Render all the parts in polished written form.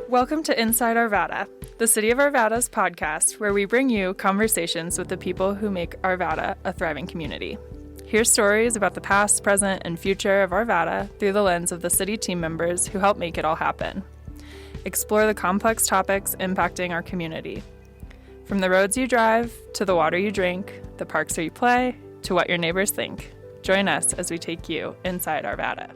Welcome to Inside Arvada, the City of Arvada's podcast, where we bring you conversations with the people who make Arvada a thriving community. Hear stories about the past, present, and future of Arvada through the lens of the city team members who help make it all happen. Explore the complex topics impacting our community. From the roads you drive, to the water you drink, the parks where you play, to what your neighbors think. Join us as we take you inside Arvada.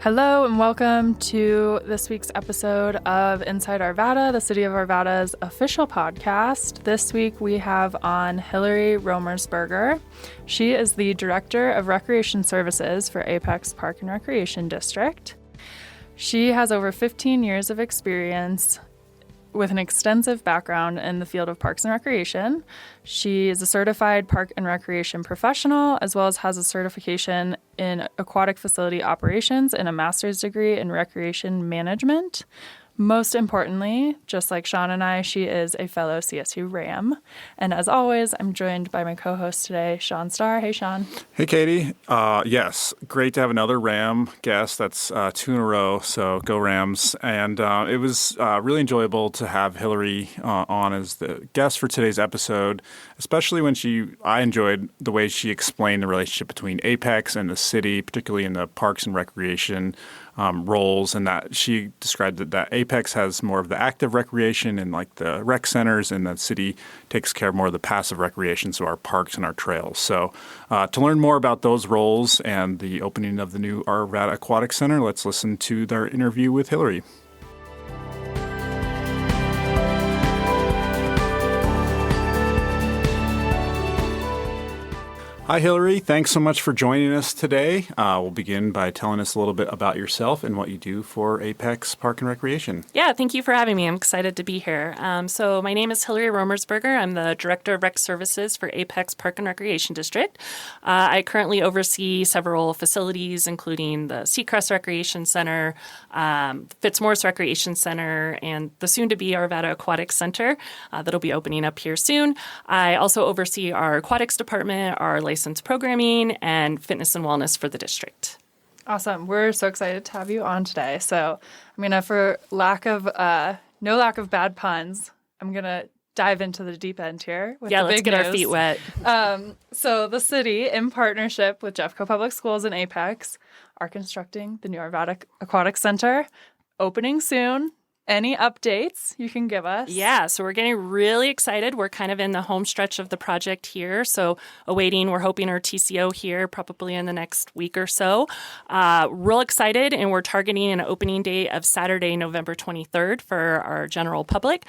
Hello and welcome to this week's episode of Inside Arvada, the City of Arvada's official podcast. This week we have on Hillary Romersberger. She is the Director of Recreation Services for Apex Park and Recreation District. She has over 15 years of experience with an extensive background in the field of parks and recreation. She is a certified park and recreation professional, as well as has a certification in aquatic facility operations and a master's degree in recreation management. Most importantly, just like Sean and I, she is a fellow CSU Ram. And as always, I'm joined by my co-host today, Sean Starr. Hey, Sean. Hey, Katie. Yes, great to have another Ram guest. That's two in a row, so go Rams. And it was really enjoyable to have Hillary on as the guest for today's episode, especially when I enjoyed the way she explained the relationship between Apex and the city, particularly in the parks and recreation roles, and that she described that Apex has more of the active recreation and like the rec centers, and the city takes care of more of the passive recreation, so our parks and our trails. So to learn more about those roles and the opening of the new Arvada Aquatics Center, let's listen to their interview with Hillary. Hi, Hillary. Thanks so much for joining us today. We'll begin by telling us a little bit about yourself and what you do for Apex Park and Recreation. Yeah, thank you for having me. I'm excited to be here. So my name is Hillary Romersberger. I'm the Director of Rec Services for Apex Park and Recreation District. I currently oversee several facilities, including the Seacrest Recreation Center, Fitzmaurice Recreation Center, and the soon-to-be Arvada Aquatics Center that'll be opening up here soon. I also oversee our aquatics department, our licensed programming, and fitness and wellness for the district. Awesome. We're so excited to have you on today. So, for no lack of bad puns, I'm going to dive into the deep end here with the let's big get news. our feet wet. So the city, in partnership with Jeffco Public Schools and Apex, are constructing the new Arvada Aquatics Center, opening soon. Any updates you can give us? Yeah, so we're getting really excited. We're kind of in the home stretch of the project here. So we're hoping our TCO here probably in the next week or so. Real excited, and we're targeting an opening date of Saturday, November 23rd for our general public.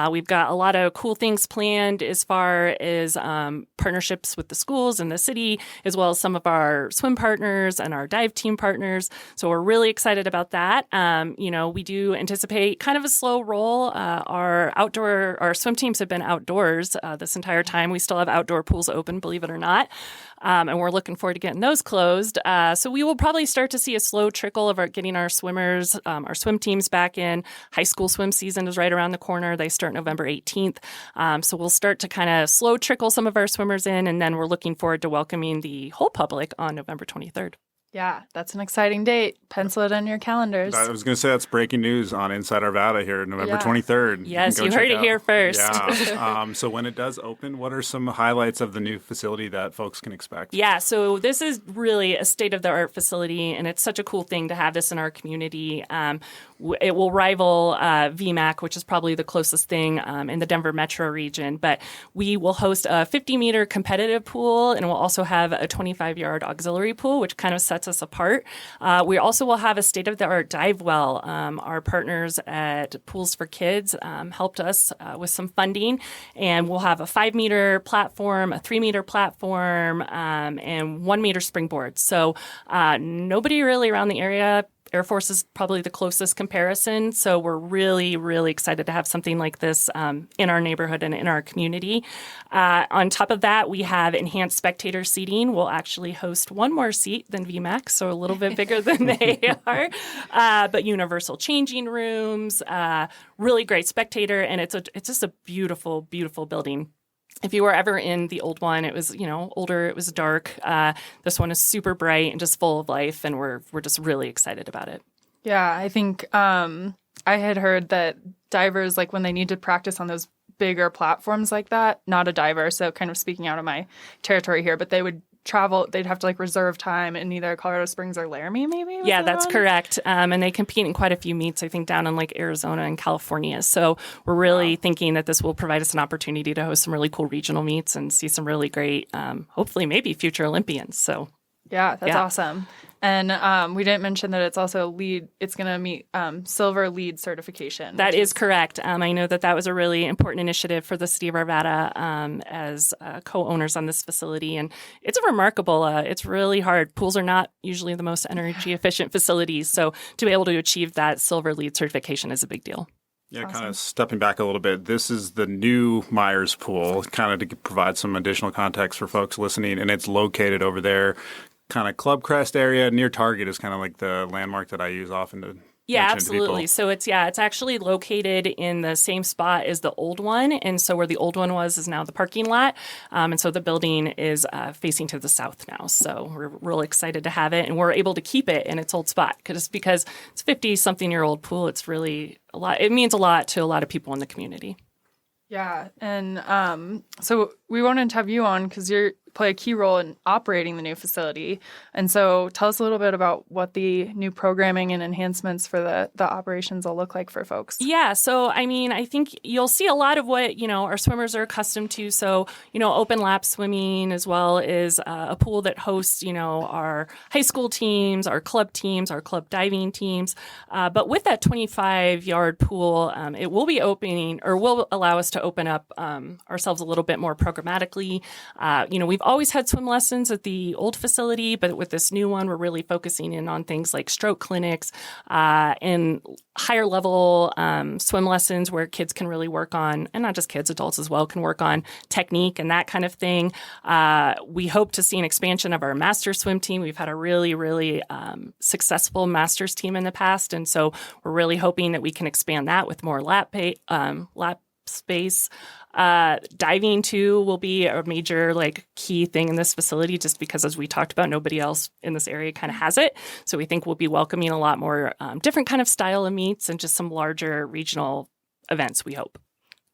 We've got a lot of cool things planned as far as partnerships with the schools and the city, as well as some of our swim partners and our dive team partners. So we're really excited about that. We do anticipate kind of a slow roll. Our swim teams have been outdoors this entire time. We still have outdoor pools open, believe it or not. And we're looking forward to getting those closed. So we will probably start to see a slow trickle of getting our swimmers, our swim teams back in. High school swim season is right around the corner. They start November 18th. So we'll start to kind of slow trickle some of our swimmers in, and then we're looking forward to welcoming the whole public on November 23rd. Yeah, that's an exciting date. Pencil it on your calendars. I was going to say that's breaking news on Inside Arvada here, November 23rd. Yes, you heard it here first. Yeah. So when it does open, what are some highlights of the new facility that folks can expect? Yeah, so this is really a state-of-the-art facility, and it's such a cool thing to have this in our community. It will rival VMAC, which is probably the closest thing in the Denver metro region. But we will host a 50-meter competitive pool, and we'll also have a 25-yard auxiliary pool, which kind of sets us apart. We also will have a state-of-the-art dive well. Our partners at Pools for Kids helped us with some funding, and we'll have a 5-meter platform, a 3-meter platform, and 1-meter springboard. So nobody really around the area. Air Force is probably the closest comparison. So we're really, really excited to have something like this in our neighborhood and in our community. On top of that, we have enhanced spectator seating. We'll actually host one more seat than VMAX, so a little bit bigger than they are. But universal changing rooms, really great spectator, and it's just a beautiful, beautiful building. If you were ever in the old one, it was, older, it was dark. This one is super bright and just full of life, and we're just really excited about it. Yeah, I think I had heard that divers, like when they need to practice on those bigger platforms like that, not a diver, so kind of speaking out of my territory here, but they would travel, they'd have to like reserve time in either Colorado Springs or Laramie, maybe? Yeah, that's correct. And they compete in quite a few meets, I think, down in like Arizona and California. So we're really thinking that this will provide us an opportunity to host some really cool regional meets and see some really great, hopefully maybe future Olympians. So yeah, that's awesome. And we didn't mention that it's also LEED. It's going to meet silver LEED certification. That is correct. I know that was a really important initiative for the City of Arvada as co-owners on this facility. And it's a remarkable, it's really hard. Pools are not usually the most energy efficient facilities. So to be able to achieve that silver LEED certification is a big deal. Yeah, awesome. Kind of stepping back a little bit, this is the new Meyers Pool, kind of to provide some additional context for folks listening. And it's located over there, kind of Club Crest area near Target is kind of like the landmark that I use often to Yeah, absolutely. So it's actually located in the same spot as the old one. And so where the old one was is now the parking lot. And so the building is facing to the south now. So we're really excited to have it. And we're able to keep it in its old spot because it's 50-something-year-old pool. It's really a lot. It means a lot to a lot of people in the community. Yeah. And so we wanted to have you on because you play a key role in operating the new facility. And so tell us a little bit about what the new programming and enhancements for the operations will look like for folks. Yeah. So, I mean, I think you'll see a lot of what, our swimmers are accustomed to. So, open lap swimming as well as a pool that hosts, our high school teams, our club diving teams. But with that 25-yard pool, it will be opening or will allow us to open up ourselves a little bit more programmatically. We've always had swim lessons at the old facility, but with this new one, we're really focusing in on things like stroke clinics and higher level swim lessons where kids can really work on, and not just kids, adults as well, can work on technique and that kind of thing. We hope to see an expansion of our master swim team. We've had a really, really successful masters team in the past, and so we're really hoping that we can expand that with more lap space. Diving too will be a major key thing in this facility just because, as we talked about, nobody else in this area kind of has it. So we think we'll be welcoming a lot more different kind of style of meets and just some larger regional events, we hope.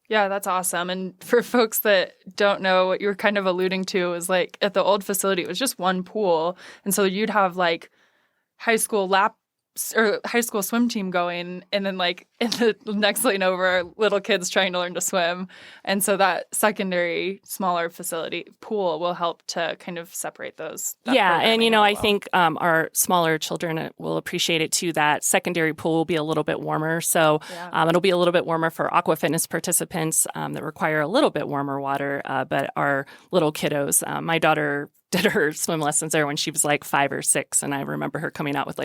Yeah, that's awesome. And for folks that don't know, what you were kind of alluding to is at the old facility, it was just one pool. And so you'd have high school swim team going, and then in the next lane over, little kids trying to learn to swim. And so that secondary smaller facility pool will help to kind of separate those. Yeah, and I think our smaller children will appreciate it too. That secondary pool will be a little bit warmer, so it'll be a little bit warmer for aqua fitness participants that require a little bit warmer water. But our little kiddos, my daughter did her swim lessons there when she was 5 or 6, and I remember her coming out with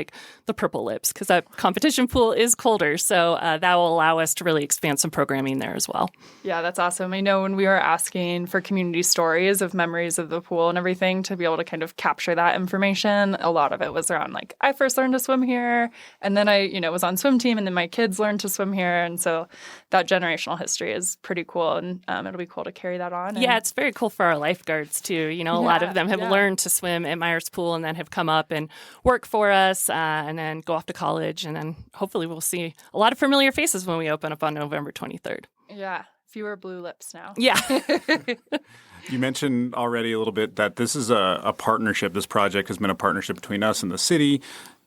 the purple lips because that competition pool is colder. So that will allow us to really expand some programming there as well. Yeah, that's awesome. I know when we were asking for community stories of memories of the pool and everything to be able to kind of capture that information, a lot of it was around I first learned to swim here, and then I was on swim team, and then my kids learned to swim here, and so that generational history is pretty cool, and it'll be cool to carry that on. Yeah, it's very cool for our lifeguards too. A lot of them have learned to swim at Meyers Pool and then have come up and work for us and then go off to college. And then hopefully we'll see a lot of familiar faces when we open up on November 23rd. Yeah, fewer blue lips now. Yeah. You mentioned already a little bit that this is a partnership. This project has been a partnership between us and the city,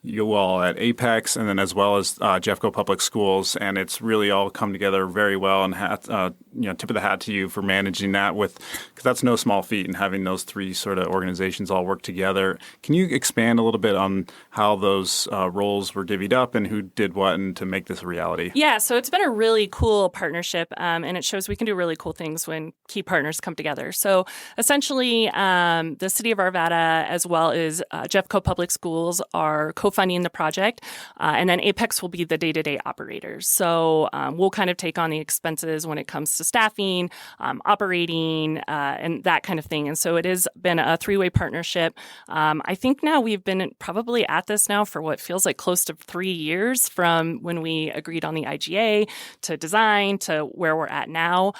you all at Apex, and then as well as Jeffco Public Schools, and it's really all come together very well. And tip of the hat to you for managing that because that's no small feat, and having those three sort of organizations all work together. Can you expand a little bit on how those roles were divvied up and who did what, and to make this a reality? Yeah, so it's been a really cool partnership, and it shows we can do really cool things when key partners come together. So essentially, the City of Arvada as well as Jeffco Public Schools are co-funding the project, and then Apex will be the day-to-day operators. So we'll kind of take on the expenses when it comes to of staffing, operating, and that kind of thing. And so it has been a three-way partnership. I think now we've been probably at this now for what feels like close to 3 years from when we agreed on the IGA to design to where we're at now.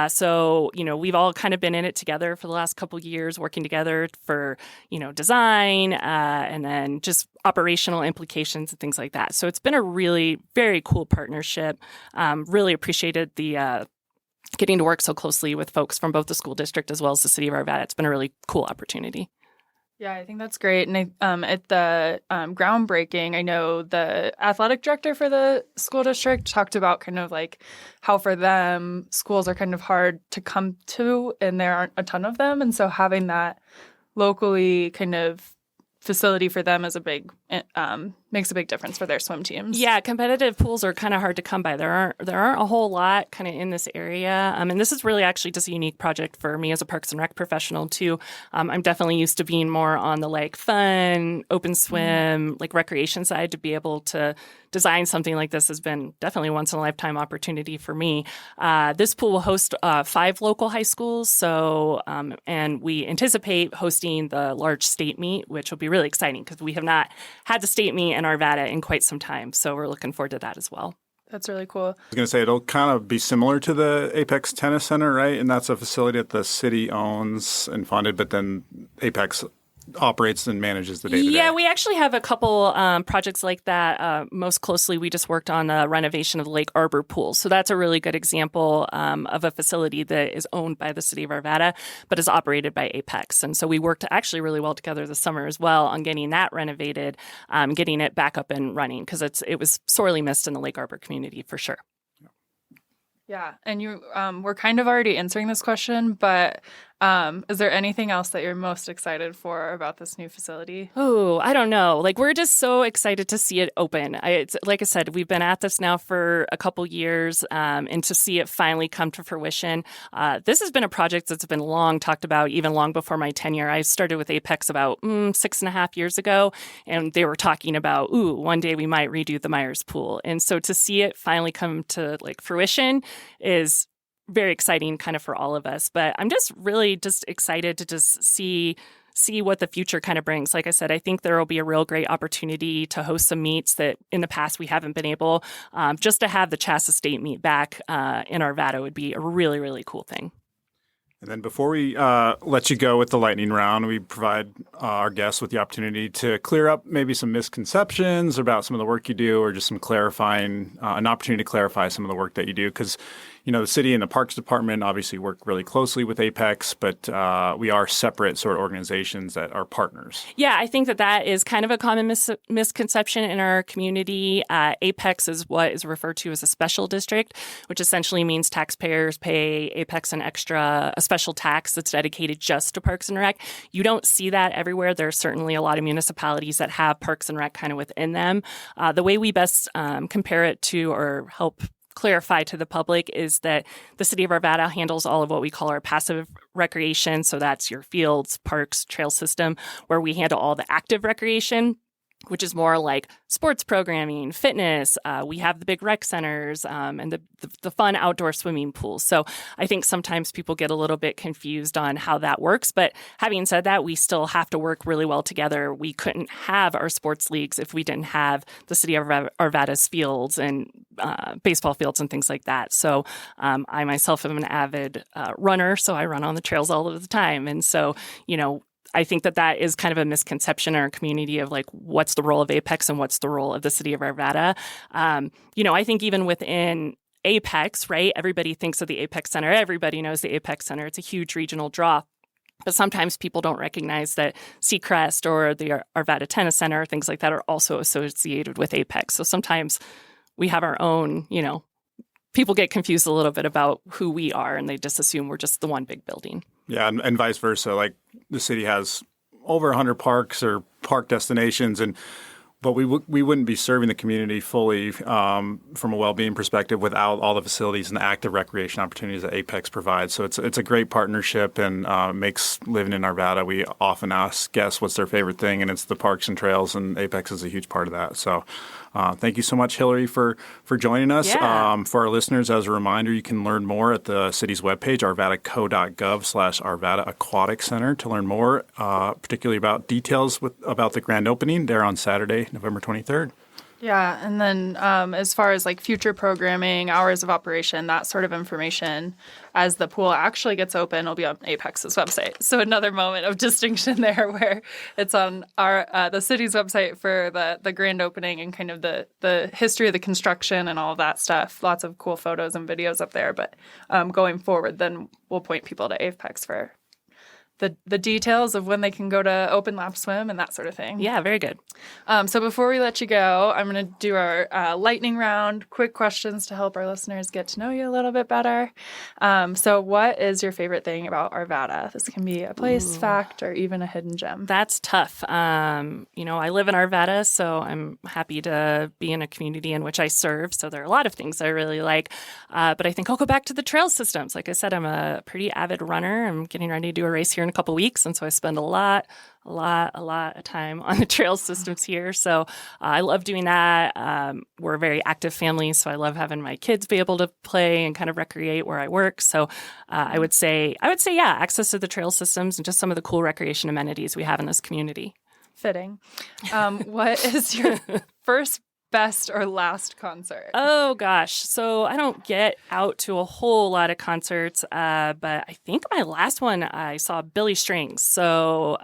So, we've all kind of been in it together for the last couple of years, working together for, design and then just operational implications and things like that. So it's been a really very cool partnership. Really appreciated the getting to work so closely with folks from both the school district as well as the City of Arvada. It's been a really cool opportunity. Yeah, I think that's great. And at the groundbreaking, I know the athletic director for the school district talked about kind of like how for them schools are kind of hard to come to and there aren't a ton of them. And so having that locally kind of facility for them is makes a big difference for their swim teams. Yeah, competitive pools are kind of hard to come by. There aren't a whole lot kind of in this area. And this is really actually just a unique project for me as a Parks and Rec professional too. I'm definitely used to being more on the like fun, open swim, like recreation side. To be able to design something like this has been definitely a once in a lifetime opportunity for me. This pool will host 5 local high schools. So, and we anticipate hosting the large state meet, which will be really exciting because we have not had the state meet in Arvada in quite some time. So we're looking forward to that as well. That's really cool. I was going to say it'll kind of be similar to the Apex Tennis Center, right? And that's a facility that the city owns and funded, but then Apex operates and manages the day-to-day. Yeah, we actually have a couple projects like that. Most closely, we just worked on the renovation of the Lake Arbor Pool. So that's a really good example of a facility that is owned by the City of Arvada, but is operated by Apex. And so we worked actually really well together this summer as well on getting that renovated, getting it back up and running because it was sorely missed in the Lake Arbor community for sure. Yeah, and you we're kind of already answering this question, but is there anything else that you're most excited for about this new facility? Oh, I don't know. Like, we're just so excited to see it open. It's, like I said, we've been at this now for a couple years, and to see it finally come to fruition. This has been a project that's been long talked about, even long before my tenure. I started with Apex about 6.5 years ago, and they were talking about, one day we might redo the Meyers Pool. And so to see it finally come to like fruition is very exciting kind of for all of us. But I'm just really just excited to just see what the future kind of brings. Like I said, I think there will be a real great opportunity to host some meets that in the past we haven't been able. Just to have the Chassa State meet back in Arvada would be a really, really cool thing. And then before we let you go with the lightning round, we provide our guests with the opportunity to clear up maybe some misconceptions about some of the work you do, or just some clarifying, an opportunity to clarify some of the work that you do. Because, the city and the Parks Department obviously work really closely with Apex, but we are separate sort of organizations that are partners. Yeah, I think that is kind of a common misconception in our community. Apex is what is referred to as a special district, which essentially means taxpayers pay Apex an extra, a special tax that's dedicated just to Parks and Rec. You don't see that everywhere. There are certainly a lot of municipalities that have Parks and Rec kind of within them. The way we best compare it to or help clarify to the public is that the City of Arvada handles all of what we call our passive recreation. So that's your fields, parks, trail system, where we handle all the active recreation, which is more like sports programming, fitness. We have the big rec centers and the fun outdoor swimming pools. So I think sometimes people get a little bit confused on how that works. But having said that, we still have to work really well together. We couldn't have our sports leagues if we didn't have the City of Arvada's fields and baseball fields and things like that. So I myself am an avid runner, so I run on the trails all of the time. And so, I think that is kind of a misconception in our community of like, what's the role of Apex and what's the role of the City of Arvada. I think even within Apex, right, everybody thinks of the Apex Center. Everybody knows the Apex Center. It's a huge regional draw. But sometimes people don't recognize that Seacrest or the Arvada Tennis Center, things like that, are also associated with Apex. So sometimes we have our own, people get confused a little bit about who we are, and they just assume we're just the one big building. Yeah, and vice versa. Like the city has over 100 parks or park destinations, and But we wouldn't be serving the community fully from a well-being perspective without all the facilities and the active recreation opportunities that Apex provides. So it's a great partnership and makes living in Arvada. We often ask guests what's their favorite thing, and it's the parks and trails, and Apex is a huge part of that. So thank you so much, Hillary, for joining us. Yeah. For our listeners, as a reminder, you can learn more at the city's webpage, arvadaco.gov/Arvada Aquatics Center, to learn more, particularly about details about the grand opening there on Saturday, November 23rd. Yeah, and then as far as like future programming, hours of operation, that sort of information, as the pool actually gets open, will be on Apex's website. So another moment of distinction there, where it's on the city's website for the grand opening and kind of the history of the construction and all of that stuff. Lots of cool photos and videos up there. But going forward, then we'll point people to Apex for the details of when they can go to open lap swim and that sort of thing. Yeah, very good. So before we let you go, I'm going to do our lightning round, quick questions to help our listeners get to know you a little bit better. So what is your favorite thing about Arvada? This can be a place, fact, or even a hidden gem. That's tough. I live in Arvada, so I'm happy to be in a community in which I serve. So there are a lot of things I really like. But I think I'll go back to the trail systems. Like I said, I'm a pretty avid runner. I'm getting ready to do a race here in a couple weeks, and so I spend a lot of time on the trail systems here. So I love doing that. We're a very active family, so I love having my kids be able to play and kind of recreate where I work. So I would say, yeah, access to the trail systems and just some of the cool recreation amenities we have in this community. Fitting. What is your first, best, or last concert? Oh, gosh. So I don't get out to a whole lot of concerts, but I think my last one I saw Billy Strings. So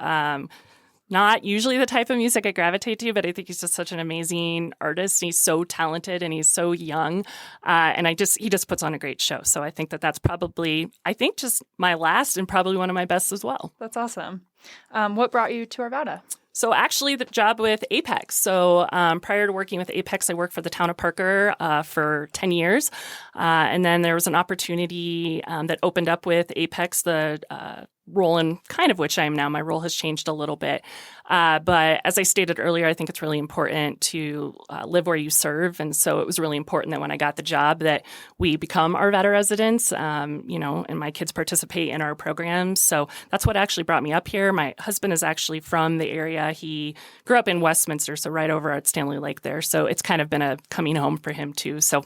not usually the type of music I gravitate to, but I think he's just such an amazing artist. He's so talented and he's so young. And he just puts on a great show. So I think that's probably, just my last and probably one of my best as well. That's awesome. What brought you to Arvada? So actually the job with Apex. So prior to working with Apex, I worked for the town of Parker for 10 years. And then there was an opportunity that opened up with Apex, the role in kind of which I am now. My role has changed a little bit. But as I stated earlier, I think it's really important to live where you serve. And so it was really important that when I got the job that we become Arvada residents, and my kids participate in our programs. So that's what actually brought me up here. My husband is actually from the area. He grew up in Westminster, so right over at Stanley Lake there. So it's kind of been a coming home for him too. So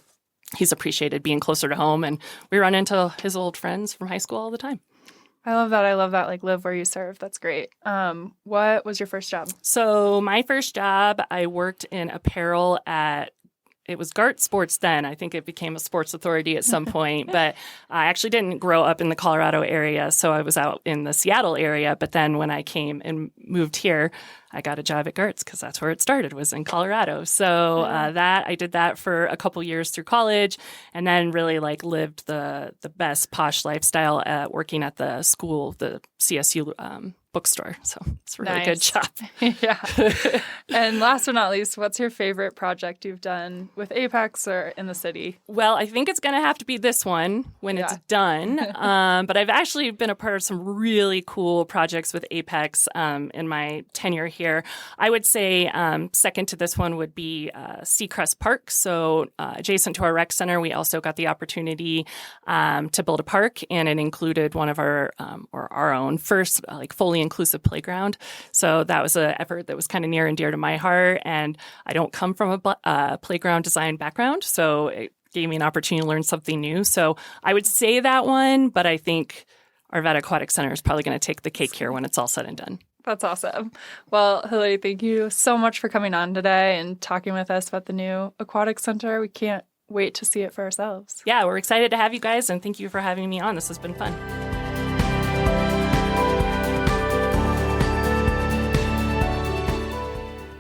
he's appreciated being closer to home. And we run into his old friends from high school all the time. I love that. Like, live where you serve. That's great. What was your first job? So my first job, I worked in apparel it was Gart Sports then. I think it became a Sports Authority at some point. But I actually didn't grow up in the Colorado area, so I was out in the Seattle area. But then when I came and moved here, I got a job at Gart's because that's where it started, was in Colorado. So I did that for a couple years through college, and then really lived the best posh lifestyle at working at the school, the CSU bookstore. So it's a really good job. Yeah. And last but not least, what's your favorite project you've done with Apex or in the city? Well, I think it's going to have to be this one when it's done. But I've actually been a part of some really cool projects with Apex in my tenure here. I would say second to this one would be Seacrest Park. So adjacent to our rec center, we also got the opportunity to build a park, and it included one of our own first fully inclusive playground. So that was an effort that was kind of near and dear to my heart. And I don't come from a playground design background, so it gave me an opportunity to learn something new. So I would say that one, but I think Arvada Aquatics Center is probably going to take the cake here when it's all said and done. That's awesome. Well, Hillary, thank you so much for coming on today and talking with us about the new Aquatics Center. We can't wait to see it for ourselves. Yeah, we're excited to have you guys, and thank you for having me on. This has been fun.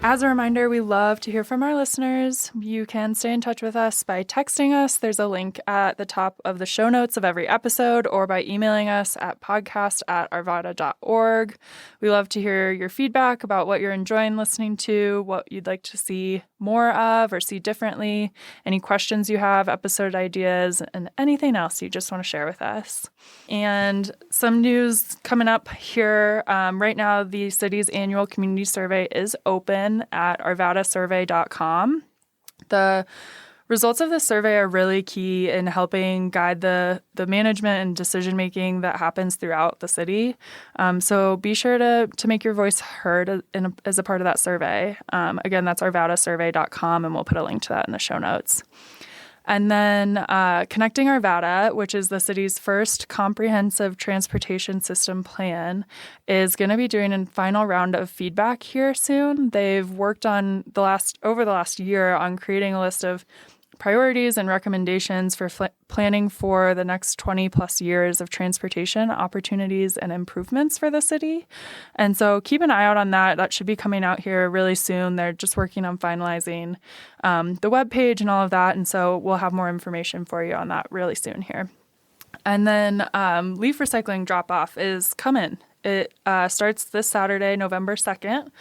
As a reminder, we love to hear from our listeners. You can stay in touch with us by texting us. There's a link at the top of the show notes of every episode, or by emailing us at podcast@arvada.org. We love to hear your feedback about what you're enjoying listening to, what you'd like to see more of or see differently, any questions you have, episode ideas, and anything else you just want to share with us. And some news coming up here. Right now, the city's annual community survey is open at arvadasurvey.com. The results of this survey are really key in helping guide the management and decision-making that happens throughout the city. So be sure to make your voice heard as a part of that survey. Again, that's arvadasurvey.com, and we'll put a link to that in the show notes. And then Connecting Arvada, which is the city's first comprehensive transportation system plan, is going to be doing a final round of feedback here soon. They've worked on over the last year on creating a list of priorities and recommendations for planning for the next 20 plus years of transportation opportunities and improvements for the city. And so keep an eye out on that. That should be coming out here really soon. They're just working on finalizing the webpage and all of that. And so we'll have more information for you on that really soon here. And then leaf recycling drop-off is coming. It starts this Saturday, November 2nd.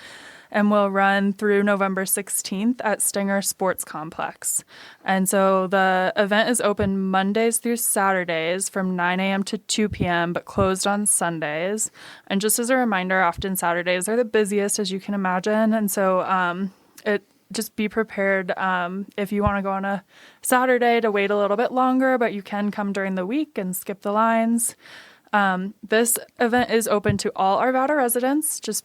And will run through November 16th at Stenger Sports Complex. And so the event is open Mondays through Saturdays from 9 a.m. to 2 p.m., but closed on Sundays. And just as a reminder, often Saturdays are the busiest, as you can imagine. And so just be prepared if you want to go on a Saturday to wait a little bit longer, but you can come during the week and skip the lines. This event is open to all Arvada residents. Just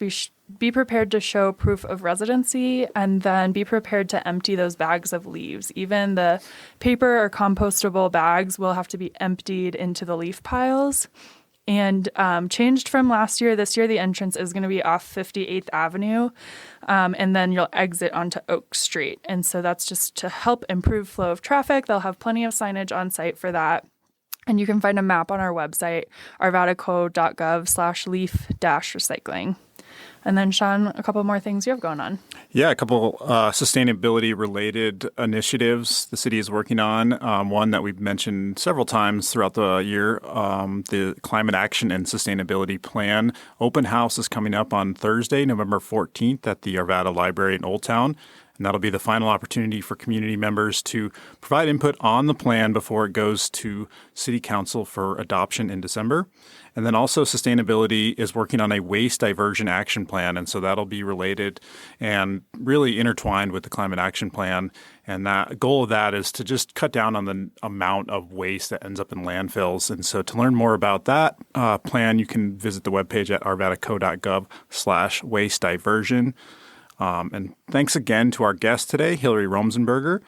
be prepared to show proof of residency, and then be prepared to empty those bags of leaves. Even the paper or compostable bags will have to be emptied into the leaf piles. And changed from last year, this year the entrance is going to be off 58th Avenue, and then you'll exit onto Oak Street. And so that's just to help improve flow of traffic. They'll have plenty of signage on site for that. And you can find a map on our website, arvadaco.gov/leaf-recycling. And then, Sean, a couple more things you have going on. Yeah, a couple sustainability-related initiatives the city is working on. One that we've mentioned several times throughout the year, the Climate Action and Sustainability Plan. Open house is coming up on Thursday, November 14th at the Arvada Library in Old Town. And that'll be the final opportunity for community members to provide input on the plan before it goes to City Council for adoption in December. And then also sustainability is working on a waste diversion action plan. And so that'll be related and really intertwined with the Climate Action Plan. And that goal of that is to just cut down on the amount of waste that ends up in landfills. And so to learn more about that plan, you can visit the webpage at arvadaco.gov/waste diversion. And thanks again to our guest today, Hillary Romersberger.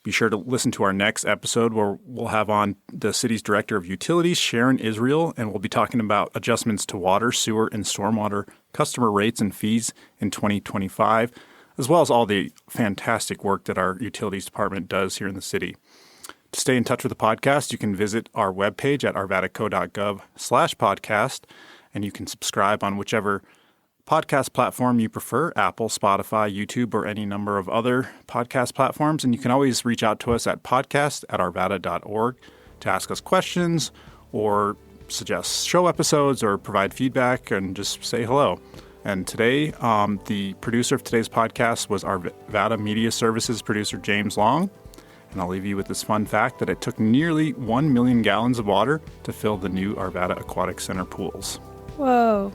Be sure to listen to our next episode where we'll have on the city's Director of Utilities, Sharon Israel, and we'll be talking about adjustments to water, sewer, and stormwater customer rates and fees in 2025, as well as all the fantastic work that our utilities department does here in the city. To stay in touch with the podcast, you can visit our webpage at arvadaco.gov/podcast, and you can subscribe on whichever podcast platform you prefer, Apple, Spotify, YouTube, or any number of other podcast platforms. And you can always reach out to us at podcast@arvada.org to ask us questions or suggest show episodes or provide feedback and just say hello. And today, the producer of today's podcast was Arvada Media Services producer James Long. And I'll leave you with this fun fact that it took nearly 1 million gallons of water to fill the new Arvada Aquatics Center pools. Whoa.